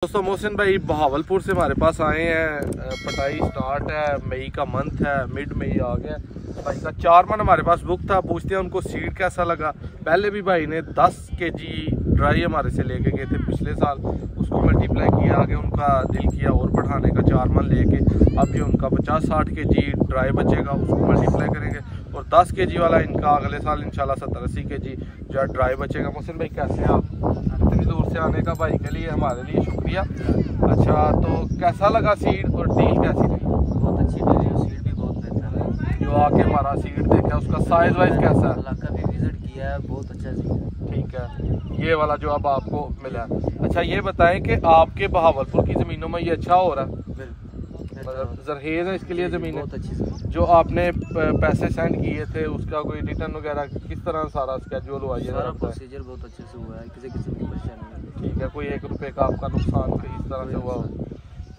दोस्तों मोहसिन भाई बहावलपुर से हमारे पास आए हैं। पटाई स्टार्ट है, मई का मंथ है, मिड मई आ गया। भाई का 4 मन हमारे पास बुक था। पूछते हैं उनको सीड कैसा लगा। पहले भी भाई ने 10 kg ड्राई हमारे से लेके गए थे पिछले साल, उसको मल्टीप्लाई किया, आगे उनका दिल किया और बढ़ाने का 4 मन लेके। अभी उनका 50-60 kg ड्राई बचेगा, उसको मल्टीप्लाई करेंगे और 10 kg वाला इनका अगले साल इंशाल्लाह 70-80 kg जो ड्राई बचेगा। मोहसिन भाई कैसे हैं आप? इतनी दूर से आने का भाई के लिए हमारे लिए शुक्रिया। अच्छा, तो कैसा लगा सीड और डील कैसी रही? बहुत अच्छी लगी, सीड भी बहुत बेहतर है। जो आके हमारा सीड देखा उसका साइज वाइज कैसा है? इलाका भी विजिट किया है, बहुत अच्छा सीड। ठीक है, ये वाला जो अब आपको मिला है। अच्छा ये बताएं कि आपके बहावलपुर की ज़मीनों में ये अच्छा हो रहा है? मतलब जरहेज है इसके लिए ज़मीन बहुत अच्छी। जो आपने पैसे सेंड किए थे उसका कोई रिटर्न वगैरह किस तरह सारा स्केड्यूल हुआ? ये सारा प्रोसीजर बहुत अच्छे से हुआ है, किसी किस्म की परेशानी नहीं। ठीक है, कोई 1 रुपये का आपका नुकसान किस तरह से हुआ हो?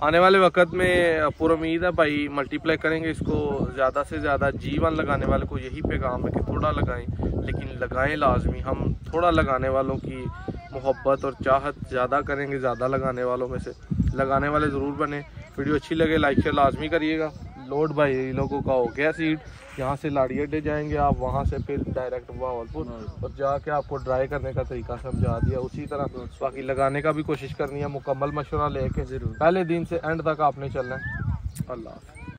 आने वाले वक्त में पूरी उम्मीद है भाई मल्टीप्लाई करेंगे इसको ज़्यादा से ज़्यादा। G1 लगाने वाले को यही पैगाम है कि थोड़ा लगाएं, लेकिन लगाएं लाजमी। हम थोड़ा लगाने वालों की मोहब्बत और चाहत ज़्यादा करेंगे, ज़्यादा लगाने वालों में से लगाने वाले ज़रूर बने। वीडियो अच्छी लगे लाइक शेयर लाजमी करिएगा। लोड भाई लोगों का हो गया सीड, यहाँ से लाड़ी अड्डे जाएंगे आप, वहाँ से फिर डायरेक्ट बहावलपुर और जाके आपको ड्राई करने का तरीका समझा दिया। उसी तरह बाकी लगाने का भी कोशिश करनी है, मुकम्मल मशवरा लेके। पहले दिन से एंड तक आपने चलना है। अल्लाह।